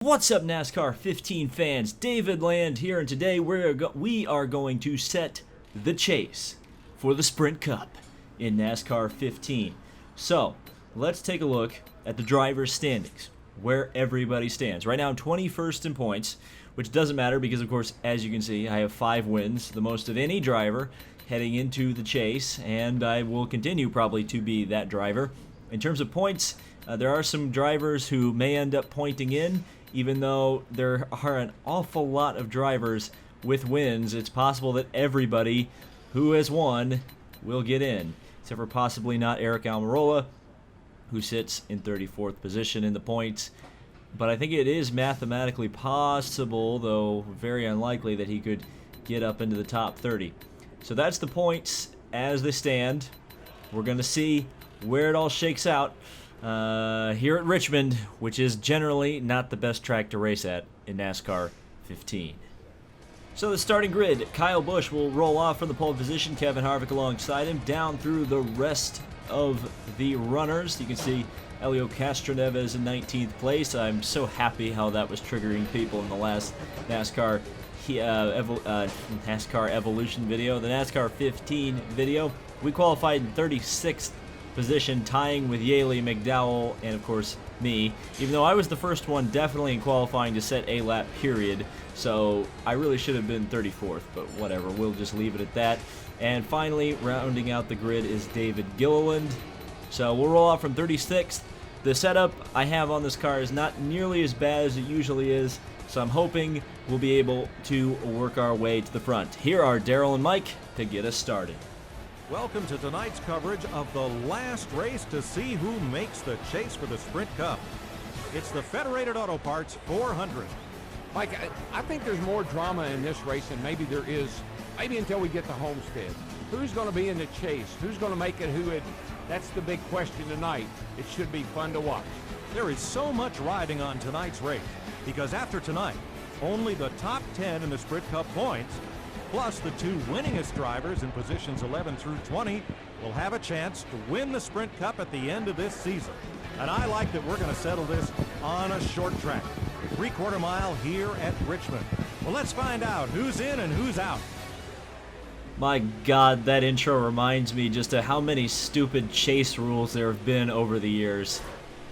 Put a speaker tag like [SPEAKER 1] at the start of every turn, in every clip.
[SPEAKER 1] What's up, NASCAR 15 fans? David Land here, and today we are going to set the chase for the Sprint Cup in NASCAR 15. So, let's take a look at the driver's standings, where everybody stands. Right now, I'm 21st in points, which doesn't matter because, of course, as you can see, I have 5 wins, the most of any driver heading into the chase, and I will continue probably to be that driver. In terms of points, there are some drivers who may end up pointing in. Even though there are an awful lot of drivers with wins, it's possible that everybody who has won will get in, except for possibly not Eric Almirola, who sits in 34th position in the points. But I think it is mathematically possible, though very unlikely, that he could get up into the top 30. So that's the points as they stand. We're going to see where it all shakes out here at Richmond, which is generally not the best track to race at in NASCAR 15. So the starting grid, Kyle Busch will roll off from the pole position, Kevin Harvick alongside him, down through the rest of the runners. You can see Helio Castroneves in 19th place. I'm so happy how that was triggering people in the last NASCAR NASCAR Evolution video. The NASCAR 15 video, we qualified in 36th position, tying with Yaley, McDowell, and of course me, even though I was the first one definitely in qualifying to set a lap period, so I really should have been 34th, but whatever, we'll just leave it at that. And finally, rounding out the grid is David Gilliland. So we'll roll off from 36th. The setup I have on this car is not nearly as bad as it usually is, so I'm hoping we'll be able to work our way to the front. Here are Daryl and Mike to get us started.
[SPEAKER 2] Welcome to tonight's coverage of the last race to see who makes the chase for the Sprint Cup. It's the Federated Auto Parts 400.
[SPEAKER 3] Mike, I think there's more drama in this race than maybe there is, maybe until we get to Homestead. Who's going to be in the chase? Who's going to make it? That's the big question tonight. It should be fun to watch.
[SPEAKER 2] There is so much riding on tonight's race because after tonight, only the top 10 in the Sprint Cup points plus the 2 winningest drivers in positions 11 through 20 will have a chance to win the Sprint Cup at the end of this season. And I like that we're going to settle this on a short track, 3/4 mile here at Richmond. Well, let's find out who's in and who's out.
[SPEAKER 1] My God, that intro reminds me just of how many stupid chase rules there have been over the years.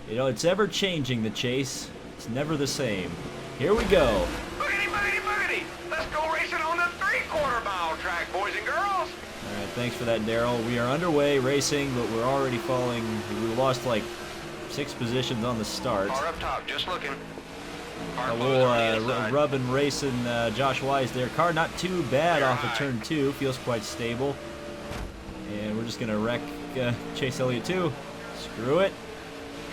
[SPEAKER 1] You know, it's ever changing, the chase. It's never the same. Here we go.
[SPEAKER 4] Let's go racing on the 3/4 mile track, boys and girls.
[SPEAKER 1] All right, thanks for that, Daryl. We are underway racing, but we're already falling. We lost like 6 positions on the start.
[SPEAKER 4] Car up top, just looking. Car
[SPEAKER 1] A little rub and racing Josh Wise there. Car not too bad off of turn 2. Feels quite stable. And we're just going to wreck Chase Elliott too. Screw it.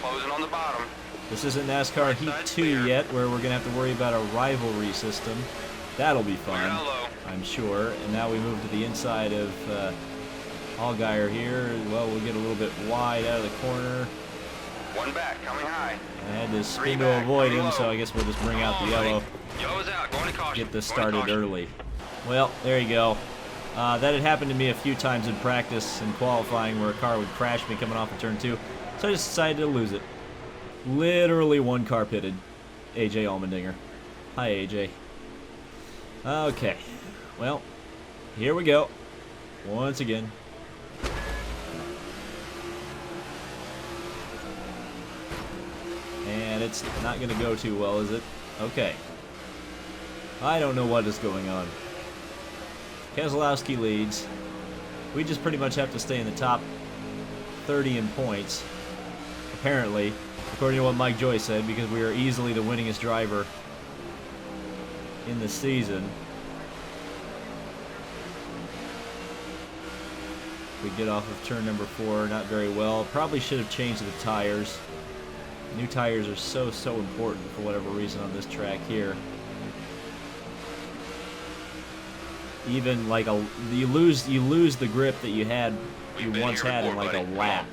[SPEAKER 4] Closing on the bottom.
[SPEAKER 1] This isn't NASCAR Heat 2 yet, where we're going to have to worry about a rivalry system. That'll be fun, I'm sure. And now we move to the inside of Allgaier here. Well, we'll get a little bit wide out of the corner.
[SPEAKER 4] One back, coming high.
[SPEAKER 1] I had to spin to avoid him, so I guess we'll just bring out the yellow.
[SPEAKER 4] Yellow's out, going to caution.
[SPEAKER 1] Get this started early. Well, there you go. That had happened to me a few times in practice and qualifying where a car would crash me coming off of turn 2. So I just decided to lose it. Literally one car pitted. AJ Allmendinger. Hi, AJ. Okay, well, here we go, once again. And it's not going to go too well, is it? Okay. I don't know what is going on. Keselowski leads. We just pretty much have to stay in the top 30 in points, apparently, according to what Mike Joy said, because we are easily the winningest driver in the season. We get off of turn number 4 not very well. Probably should have changed the tires. New tires are so important for whatever reason on this track here. Even like you lose the grip that you once had in like a lap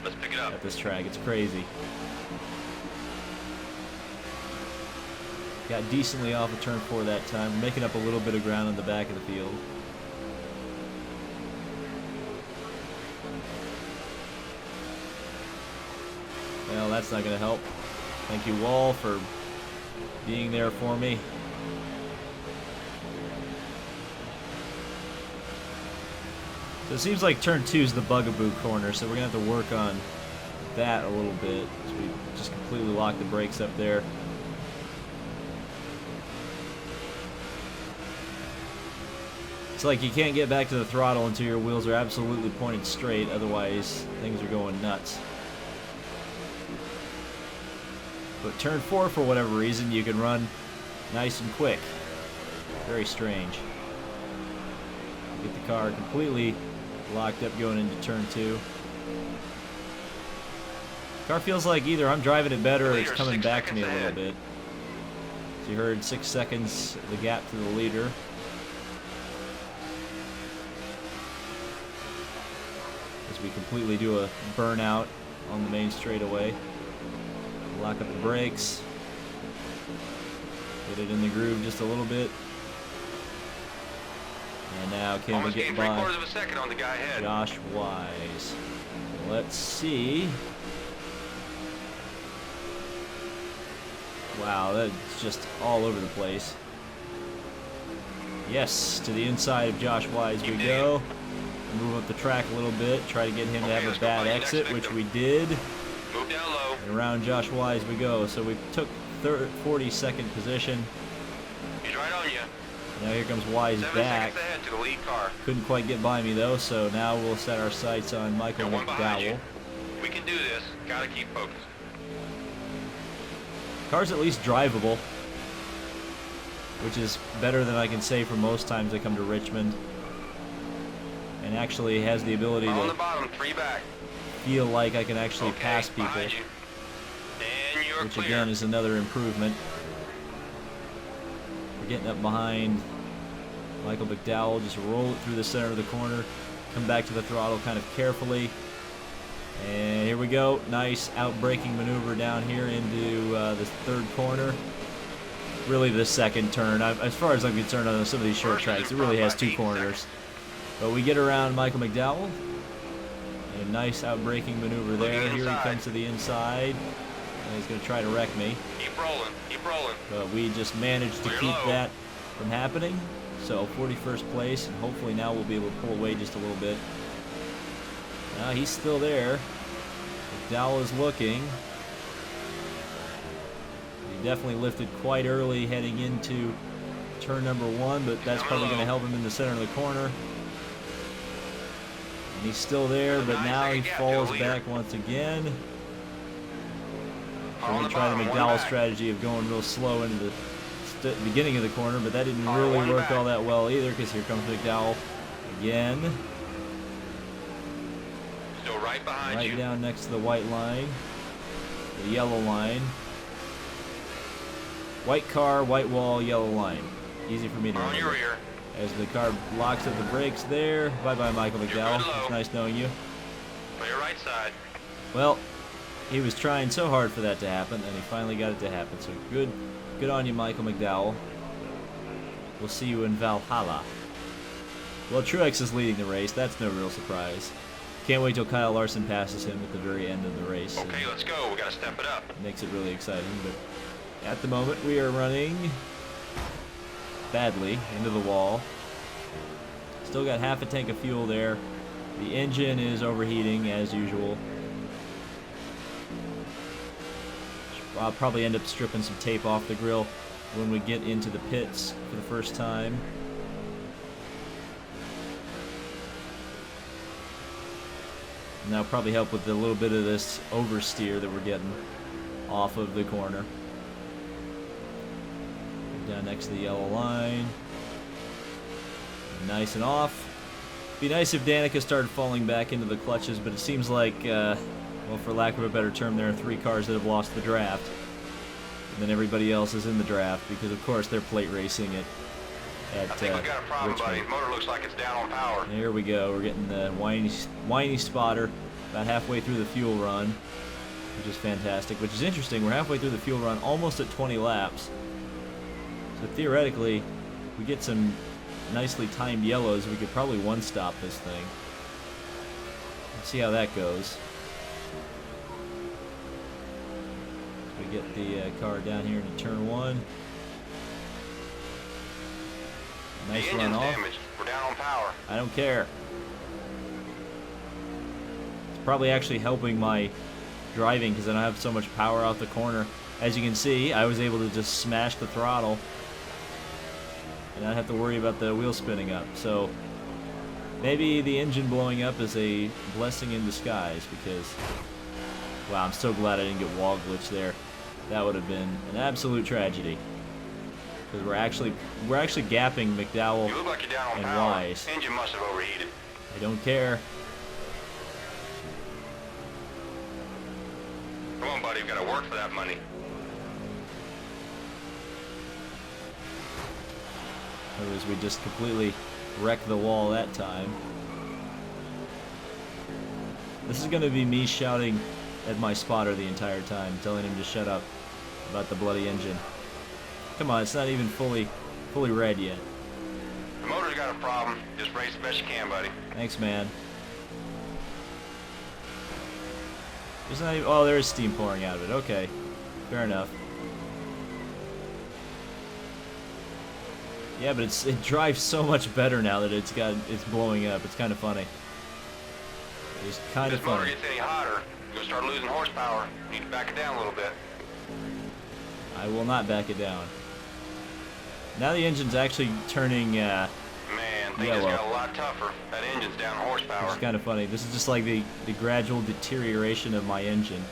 [SPEAKER 1] at this track. It's crazy. Got decently off of turn 4 that time, making up a little bit of ground on the back of the field. Well, that's not going to help. Thank you, Wall, for being there for me. So it seems like turn 2 is the bugaboo corner, so we're going to have to work on that a little bit. So we just completely lock the brakes up there. It's like you can't get back to the throttle until your wheels are absolutely pointed straight, otherwise things are going nuts. But turn 4, for whatever reason, you can run nice and quick. Very strange. Get the car completely locked up going into turn 2. Car feels like either I'm driving it better or it's coming back to me a little bit. So you heard 6 seconds, the gap to the leader. As we completely do a burnout on the main straightaway. Lock up the brakes. Get it in the groove just a little bit. And now can we get by
[SPEAKER 4] 3/4 of a second on the guy ahead.
[SPEAKER 1] Josh Wise? Let's see. Wow, that's just all over the place. Yes, to the inside of Josh Wise we go. Move up the track a little bit. Try to get him to have a bad exit, which we did.
[SPEAKER 4] Move down low.
[SPEAKER 1] And around Josh Wise we go. So we took 42nd position.
[SPEAKER 4] He's right on you.
[SPEAKER 1] Now here comes Wise
[SPEAKER 4] 7
[SPEAKER 1] back.
[SPEAKER 4] seconds ahead to the lead car.
[SPEAKER 1] Couldn't quite get by me though, so now we'll set our sights on Michael
[SPEAKER 4] Got one behind you.
[SPEAKER 1] McDowell.
[SPEAKER 4] We can do this. Gotta keep focused.
[SPEAKER 1] Car's at least drivable, which is better than I can say for most times I come to Richmond. And actually has the ability
[SPEAKER 4] On the
[SPEAKER 1] to
[SPEAKER 4] bottom, 3 back.
[SPEAKER 1] feel like I can actually
[SPEAKER 4] Okay,
[SPEAKER 1] pass people,
[SPEAKER 4] behind you. And you're
[SPEAKER 1] which
[SPEAKER 4] clear.
[SPEAKER 1] again is another improvement. We're getting up behind Michael McDowell, just roll it through the center of the corner, come back to the throttle kind of carefully. And here we go, nice out-braking maneuver down here into the third corner. Really the second turn. As far as I'm concerned on some of these short tracks, it really has 2 corners. But we get around Michael McDowell. And a nice out-braking maneuver there. Here he comes to the inside. And he's going to try to wreck me.
[SPEAKER 4] Keep rolling. Keep rolling.
[SPEAKER 1] But we just managed to keep that from happening. So 41st place, and hopefully now we'll be able to pull away just a little bit. Now he's still there. McDowell is looking. He definitely lifted quite early heading into turn number 1, but that's probably going to help him in the center of the corner. And he's still there, but now he falls back once again. So we try the McDowell strategy of going real slow into the beginning of the corner, but that didn't really work all that well either, because here comes McDowell again.
[SPEAKER 4] Still right behind you.
[SPEAKER 1] Right down next to the white line, the yellow line. White car, white wall, yellow line. Easy for me to
[SPEAKER 4] On your
[SPEAKER 1] remember.
[SPEAKER 4] rear.
[SPEAKER 1] As the car locks up the brakes there. Bye-bye, Michael McDowell. It's nice knowing you.
[SPEAKER 4] On your right side.
[SPEAKER 1] Well, he was trying so hard for that to happen, and he finally got it to happen. So good on you, Michael McDowell. We'll see you in Valhalla. Well, Truex is leading the race. That's no real surprise. Can't wait till Kyle Larson passes him at the very end of the race.
[SPEAKER 4] Okay, let's go. We gotta step it up.
[SPEAKER 1] Makes it really exciting, but at the moment we are running badly into the wall. Still got half a tank of fuel there. The engine is overheating as usual. I'll probably end up stripping some tape off the grill when we get into the pits for the first time. And that'll probably help with a little bit of this oversteer that we're getting off of the corner. Down next to the yellow line. Nice and off. Be nice if Danica started falling back into the clutches, but it seems like, well, for lack of a better term, there are 3 cars that have lost the draft. And then everybody else is in the draft because, of course, they're plate racing at
[SPEAKER 4] I think we got a problem, buddy.
[SPEAKER 1] Richmond.
[SPEAKER 4] Motor looks like it's down on power.
[SPEAKER 1] There we go. We're getting the whiny spotter about halfway through the fuel run, which is fantastic. Which is interesting. We're halfway through the fuel run, almost at 20 laps. So theoretically, if we get some nicely timed yellows, we could probably one-stop this thing. Let's see how that goes. We get the car down here into turn 1. Nice
[SPEAKER 4] The
[SPEAKER 1] run
[SPEAKER 4] engine's
[SPEAKER 1] off.
[SPEAKER 4] damaged. We're down on power.
[SPEAKER 1] I don't care. It's probably actually helping my driving because I don't have so much power out the corner. As you can see, I was able to just smash the throttle and not have to worry about the wheel spinning up. So maybe the engine blowing up is a blessing in disguise because, wow, I'm so glad I didn't get wall glitch there. That would have been an absolute tragedy. Because we're actually gapping McDowell
[SPEAKER 4] You look like you're down on
[SPEAKER 1] and
[SPEAKER 4] power.
[SPEAKER 1] Wise.
[SPEAKER 4] Engine must have overheated.
[SPEAKER 1] I don't care.
[SPEAKER 4] Come on, buddy. We've got to work for that money.
[SPEAKER 1] Otherwise, we just completely wrecked the wall that time. This is going to be me shouting at my spotter the entire time, telling him to shut up about the bloody engine. Come on, it's not even fully red yet.
[SPEAKER 4] The motor's got a problem. Just race the best you can, buddy.
[SPEAKER 1] Thanks, man. There's not even, oh, there is steam pouring out of it. Okay, fair enough. Yeah, but it drives so much better now that it's blowing up. It's kind of funny. It's kind of
[SPEAKER 4] If this motor
[SPEAKER 1] funny.
[SPEAKER 4] gets any hotter, you'll start losing horsepower. You need to back it down a little bit.
[SPEAKER 1] I will not back it down. Now the engine's actually turning,
[SPEAKER 4] Man, things
[SPEAKER 1] Yeah,
[SPEAKER 4] just
[SPEAKER 1] well.
[SPEAKER 4] got a lot tougher. That engine's down horsepower.
[SPEAKER 1] it's kind of funny. This is just like the gradual deterioration of my engine.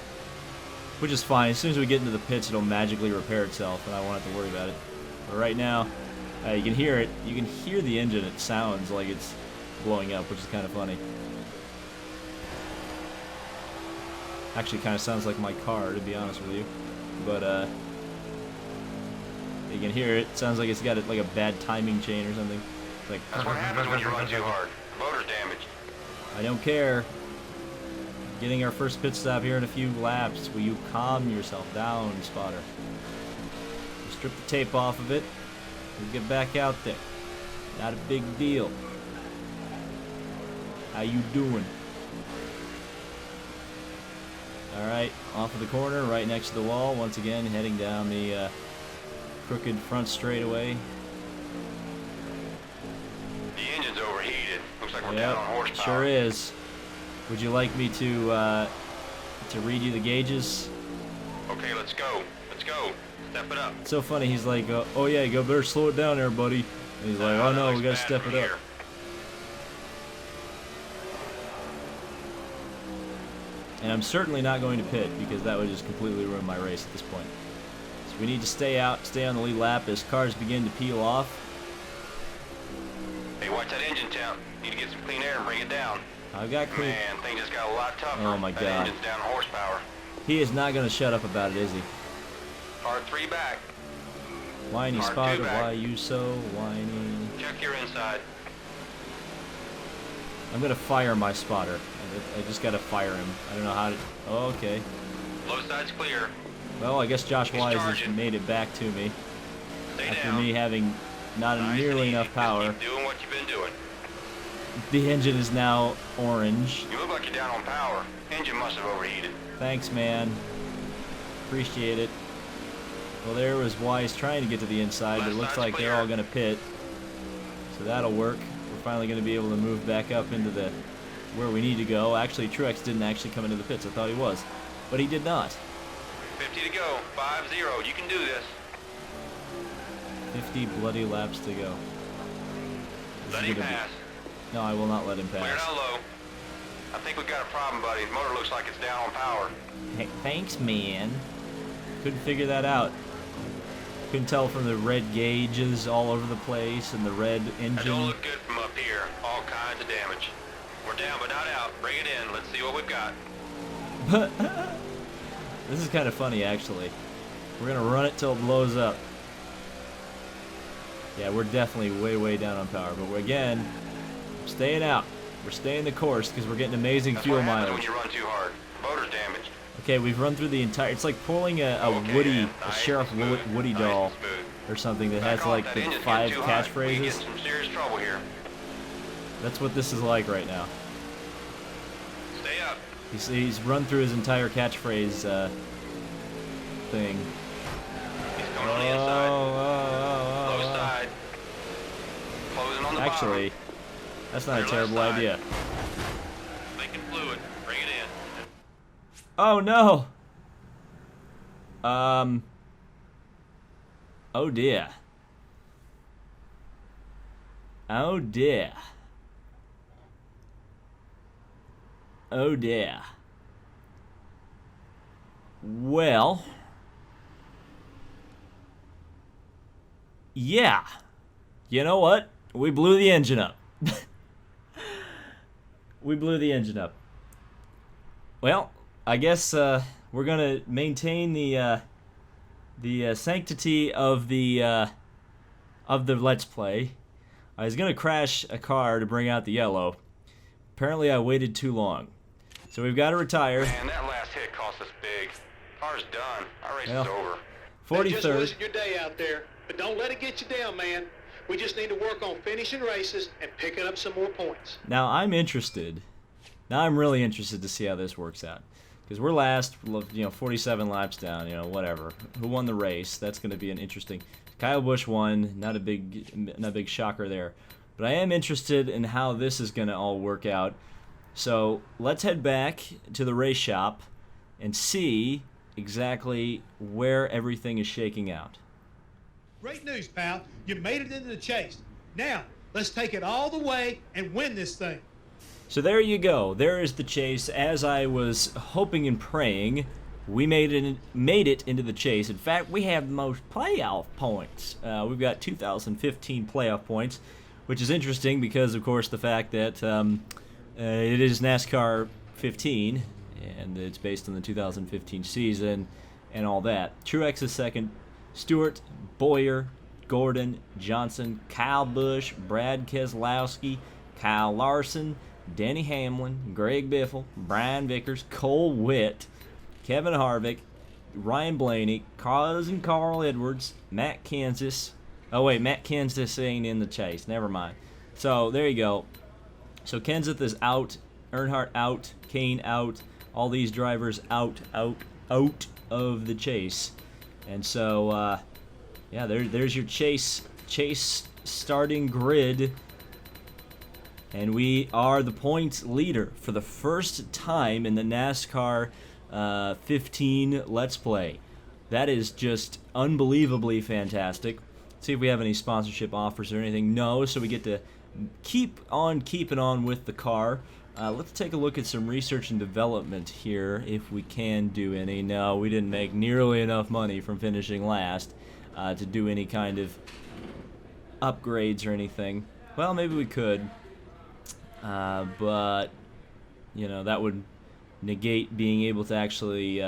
[SPEAKER 1] Which is fine. As soon as we get into the pits, it'll magically repair itself, and I won't have to worry about it. But right now, you can hear it. You can hear the engine. It sounds like it's blowing up, which is kind of funny. Actually, kind of sounds like my car, to be honest with you. But, you can hear it. Sounds like it's got like a bad timing chain or something. It's like,
[SPEAKER 4] That's what happens when you run too hard. The motor's damaged.
[SPEAKER 1] I don't care. Getting our first pit stop here in a few laps. Will you calm yourself down, spotter? Strip the tape off of it. We'll get back out there. Not a big deal. How you doing? Alright, off of the corner, right next to the wall. Once again, heading down the crooked front straightaway.
[SPEAKER 4] The engine's overheated. Looks like we're
[SPEAKER 1] Yep,
[SPEAKER 4] down on
[SPEAKER 1] it
[SPEAKER 4] horsepower.
[SPEAKER 1] sure is. Would you like me to read you the gauges?
[SPEAKER 4] Okay, let's go. Let's go. Step it up.
[SPEAKER 1] It's so funny, he's like, oh yeah, you better slow it down there, buddy. And he's like, oh no, we gotta step it up. And I'm certainly not going to pit because that would just completely ruin my race at this point. So we need to stay out, stay on the lead lap as cars begin to peel off.
[SPEAKER 4] Hey, watch that engine temp. Need to get some clean air and bring it down.
[SPEAKER 1] I've got clean.
[SPEAKER 4] Man, things just got a lot tougher.
[SPEAKER 1] Oh my
[SPEAKER 4] that
[SPEAKER 1] God.
[SPEAKER 4] engine's down horsepower.
[SPEAKER 1] He is not going to shut up about it, is he?
[SPEAKER 4] Car 3 back.
[SPEAKER 1] Whiny
[SPEAKER 4] Car two
[SPEAKER 1] spotter,
[SPEAKER 4] back.
[SPEAKER 1] why you so whiny?
[SPEAKER 4] Check your inside.
[SPEAKER 1] I'm going to fire my spotter. I just got to fire him. I don't know how to... Oh, okay.
[SPEAKER 4] Low side's clear.
[SPEAKER 1] Well, I guess Josh
[SPEAKER 4] He's
[SPEAKER 1] Wise has
[SPEAKER 4] charging.
[SPEAKER 1] made it back to me
[SPEAKER 4] Stay
[SPEAKER 1] after
[SPEAKER 4] down.
[SPEAKER 1] me having not
[SPEAKER 4] Nice
[SPEAKER 1] nearly
[SPEAKER 4] and easy.
[SPEAKER 1] enough
[SPEAKER 4] Just
[SPEAKER 1] power.
[SPEAKER 4] keep doing what you've been doing.
[SPEAKER 1] The engine is now orange.
[SPEAKER 4] You look like you're down on power. Engine must have overheated.
[SPEAKER 1] Thanks, man. Appreciate it. Well, there was Wise trying to get to the inside, but it
[SPEAKER 4] Left
[SPEAKER 1] looks
[SPEAKER 4] side's
[SPEAKER 1] like they're
[SPEAKER 4] clear.
[SPEAKER 1] all going to pit. So that'll work. We're finally going to be able to move back up into the where we need to go. Actually, Truex didn't actually come into the pits. I thought he was, but he did not.
[SPEAKER 4] 50 to go. 5-0. You can do this.
[SPEAKER 1] 50 bloody laps to go. This
[SPEAKER 4] Let
[SPEAKER 1] is
[SPEAKER 4] him
[SPEAKER 1] gonna be-
[SPEAKER 4] pass.
[SPEAKER 1] No, I will not let him
[SPEAKER 4] Clear
[SPEAKER 1] pass.
[SPEAKER 4] down low. I think we've got a problem, buddy. The motor looks like it's down on power.
[SPEAKER 1] Hey, thanks, man. Couldn't figure that out. Couldn't tell from the red gauges all over the place and the red
[SPEAKER 4] That
[SPEAKER 1] engine.
[SPEAKER 4] don't look good from up here. All kinds of damage. We're down but not out. Bring it in. Let's see what we've got.
[SPEAKER 1] This is kind of funny, actually. We're gonna run it till it blows up. Yeah, we're definitely way, way down on power. But again, staying out. We're staying the course because we're getting amazing
[SPEAKER 4] That's
[SPEAKER 1] fuel
[SPEAKER 4] what happens
[SPEAKER 1] mileage.
[SPEAKER 4] when you run too hard. The motor's damaged.
[SPEAKER 1] Okay, we've run through the entire. It's like pulling a
[SPEAKER 4] Okay,
[SPEAKER 1] Woody,
[SPEAKER 4] man.
[SPEAKER 1] a
[SPEAKER 4] Nice
[SPEAKER 1] Sheriff
[SPEAKER 4] and smooth.
[SPEAKER 1] Woody
[SPEAKER 4] Nice
[SPEAKER 1] doll
[SPEAKER 4] and smooth.
[SPEAKER 1] or something that
[SPEAKER 4] Back
[SPEAKER 1] has
[SPEAKER 4] off.
[SPEAKER 1] like
[SPEAKER 4] That
[SPEAKER 1] the
[SPEAKER 4] engine's
[SPEAKER 1] 5
[SPEAKER 4] getting too hot. We can get
[SPEAKER 1] catchphrases.
[SPEAKER 4] some serious trouble here.
[SPEAKER 1] That's what this is like right now.
[SPEAKER 4] Stay up.
[SPEAKER 1] He's run through his entire catchphrase thing.
[SPEAKER 4] He's coming on the inside.
[SPEAKER 1] Oh.
[SPEAKER 4] Low side. Closing on the
[SPEAKER 1] Actually, that's not a
[SPEAKER 4] Clear
[SPEAKER 1] terrible
[SPEAKER 4] left side.
[SPEAKER 1] idea.
[SPEAKER 4] bottom. Making fluid. Bring it in.
[SPEAKER 1] Oh no. Oh dear. Oh dear. Oh dear. Well. Yeah. You know what? We blew the engine up. We blew the engine up. Well, I guess we're gonna maintain the sanctity of the Let's Play. I was gonna crash a car to bring out the yellow. Apparently, I waited too long, so we've got to retire.
[SPEAKER 4] Man, that last hit cost us big. Car's done. Our race
[SPEAKER 1] Well,
[SPEAKER 4] is over.
[SPEAKER 5] They just
[SPEAKER 1] 43rd.
[SPEAKER 5] wasted your day out there, but don't let it get you down, man. We just need to work on finishing races and picking up some more points.
[SPEAKER 1] Now I'm interested. Now I'm really interested to see how this works out, because we're last, 47 laps down. Whatever. Who won the race? That's going to be an interesting. Kyle Busch won. Not a big shocker there. But I am interested in how this is going to all work out. So let's head back to the race shop and see exactly where everything is shaking out.
[SPEAKER 6] Great news, pal. You made it into the chase. Now, let's take it all the way and win this thing.
[SPEAKER 1] So there you go. There is the chase. As I was hoping and praying, we made it into the chase. In fact, we have the most playoff points. We've got 2015 playoff points, which is interesting because, of course, the fact that it is NASCAR 15, and it's based on the 2015 season and all that. Truex is second. Stewart, Boyer, Gordon, Johnson, Kyle Busch, Brad Keselowski, Kyle Larson, Denny Hamlin, Greg Biffle, Brian Vickers, Cole Witt, Kevin Harvick, Ryan Blaney, cousin Carl Edwards, Matt Kenseth. Oh wait, Matt Kenseth ain't in the chase. Never mind. So there you go. So Kenseth is out, Earnhardt out, Kane out, all these drivers out of the chase. And so, yeah, there's your chase starting grid. And we are the points leader for the first time in the NASCAR 15 Let's Play. That is just unbelievably fantastic. Let's see if we have any sponsorship offers or anything. No, so we get to keep on keeping on with the car. Let's take a look at some research and development here, if we can do any. No, we didn't make nearly enough money from finishing last to do any kind of upgrades or anything. Well, maybe we could, but that would negate being able to actually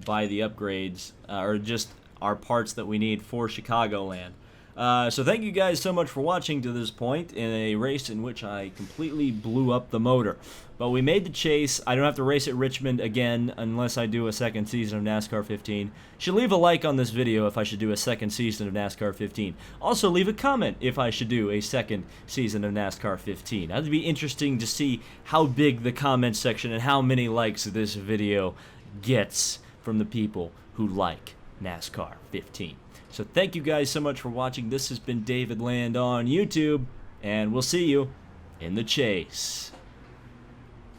[SPEAKER 1] buy the upgrades or just our parts that we need for Chicagoland. So thank you guys so much for watching to this point in a race in which I completely blew up the motor. But we made the chase. I don't have to race at Richmond again unless I do a second season of NASCAR 15. Should leave a like on this video if I should do a second season of NASCAR 15. Also leave a comment if I should do a second season of NASCAR 15. That'd be interesting to see how big the comment section and how many likes this video gets from the people who like NASCAR 15. So thank you guys so much for watching. This has been David Land on YouTube, and we'll see you in the chase.